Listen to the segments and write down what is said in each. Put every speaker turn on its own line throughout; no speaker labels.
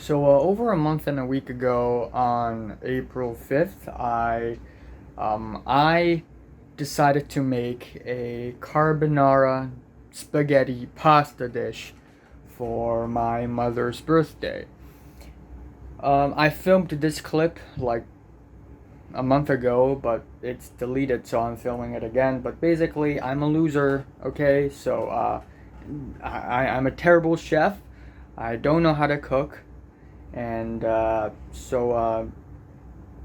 Over a month and a week ago, on April 5th, I decided to make a carbonara spaghetti pasta dish for my mother's birthday. I filmed this clip like a month ago, but it's deleted, so I'm filming it again. But basically, I'm a loser, okay? I'm a terrible chef. I don't know how to cook, and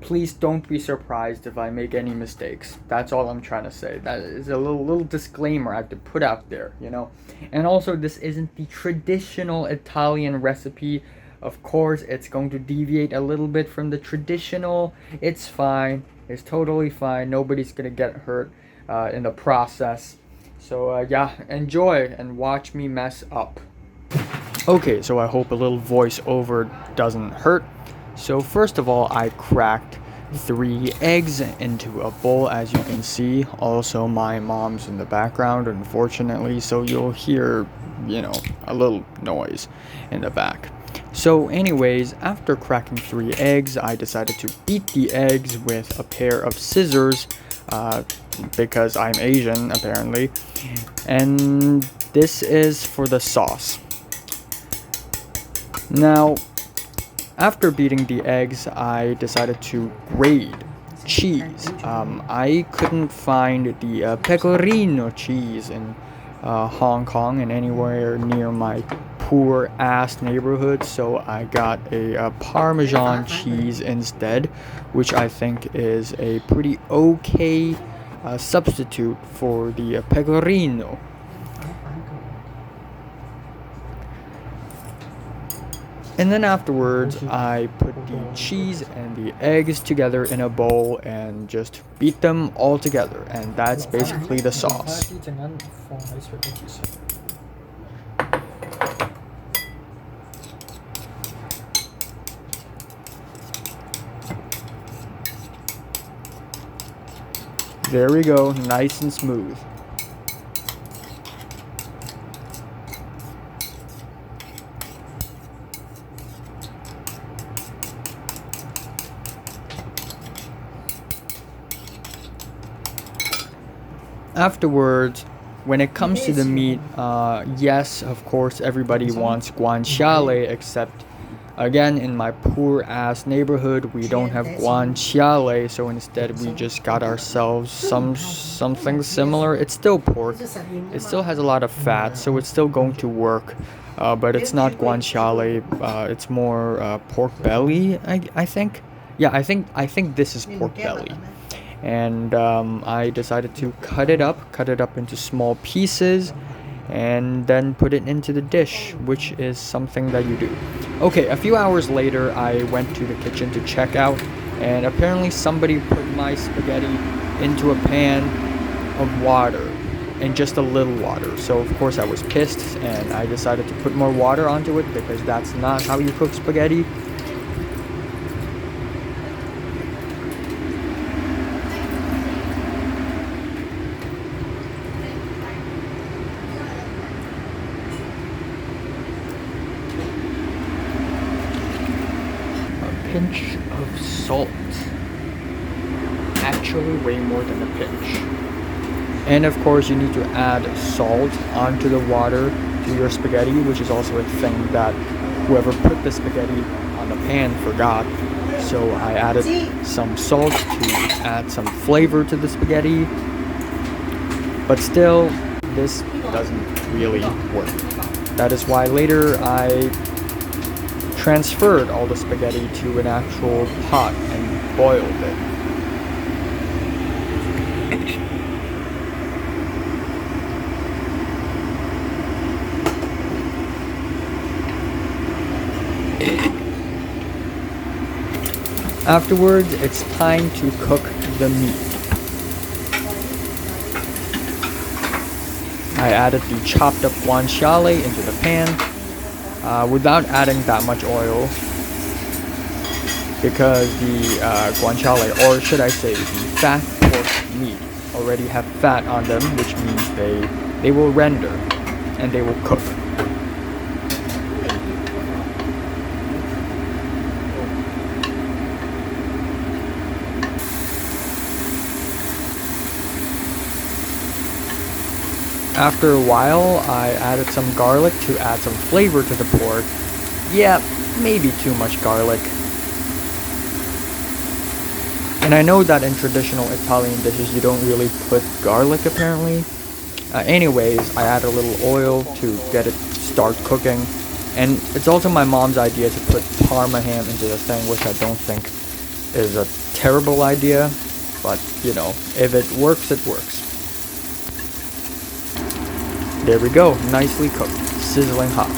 please don't be surprised if I make any mistakes. That's all I'm trying to say. That is a little disclaimer I have to put out there, you know. And also, this isn't the traditional Italian recipe. Of course, it's going to deviate a little bit from the traditional. It's fine. It's totally fine. Nobody's gonna get hurt in the process. Yeah, enjoy and watch me mess up. Okay, so I hope a little voiceover doesn't hurt. So first of all, I cracked 3 eggs into a bowl, as you can see. Also, my mom's in the background, unfortunately, so you'll hear, a little noise in the back. So anyways, after cracking 3 eggs, I decided to beat the eggs with a pair of scissors, because I'm Asian, apparently. And this is for the sauce. Now, after beating the eggs, I decided to grate cheese. I couldn't find the pecorino cheese in Hong Kong and anywhere near my poor ass neighborhood, so I got a parmesan cheese instead, which I think is a pretty okay substitute for the pecorino. And then afterwards, I put the cheese and the eggs together in a bowl and just beat them all together. And that's basically the sauce. There we go, nice and smooth. Afterwards, when it comes to the meat, yes, of course, everybody wants guanciale, except, again, in my poor ass neighborhood, we don't have guanciale, so instead we just got ourselves something similar. It's still pork. It still has a lot of fat, so it's still going to work, but it's not guanciale. It's more pork belly, I think. Yeah, I think this is pork belly. And I decided to cut it up into small pieces, and then put it into the dish, which is something that you do. Okay, a few hours later, I went to the kitchen to check out, and apparently somebody put my spaghetti into a pan of water, and just a little water. So of course I was pissed, and I decided to put more water onto it, because that's not how you cook spaghetti. Pinch of salt. Actually, way more than a pinch. And of course, you need to add salt onto the water to your spaghetti, which is also a thing that whoever put the spaghetti on the pan forgot. So I added some salt to add some flavor to the spaghetti. But still, this doesn't really work. That is why later I transferred all the spaghetti to an actual pot and boiled it. Afterwards, it's time to cook the meat. I added the chopped up guanciale into the pan, without adding that much oil, because the guanciale, or should I say the fat pork meat, already have fat on them, which means they will render and they will cook. After a while, I added some garlic to add some flavor to the pork. Yeah, maybe too much garlic. And I know that in traditional Italian dishes you don't really put garlic apparently. Anyways, I add a little oil to get it start cooking. And it's also my mom's idea to put Parma ham into the thing, which I don't think is a terrible idea. But, you know, if it works, it works. There we go, nicely cooked, sizzling hot.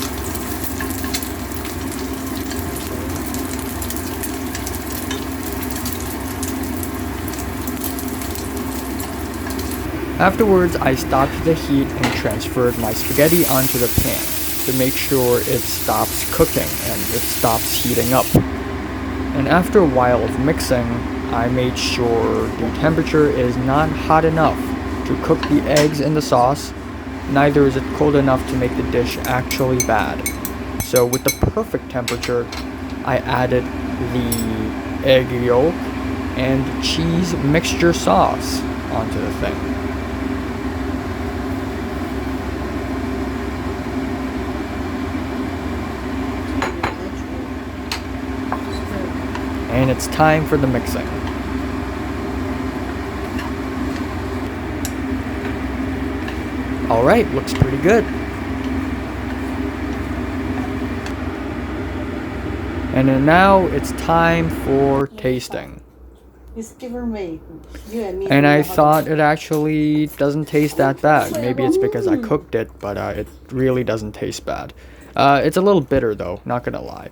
Afterwards, I stopped the heat and transferred my spaghetti onto the pan to make sure it stops cooking and it stops heating up. And after a while of mixing, I made sure the temperature is not hot enough to cook the eggs in the sauce, neither is it cold enough to make the dish actually bad. So with the perfect temperature, I added the egg yolk and cheese mixture sauce onto the thing. And it's time for the mixing. Alright, looks pretty good. And then now it's time for tasting. And I thought it actually doesn't taste that bad. Maybe it's because I cooked it, but it really doesn't taste bad. It's a little bitter though, not gonna lie.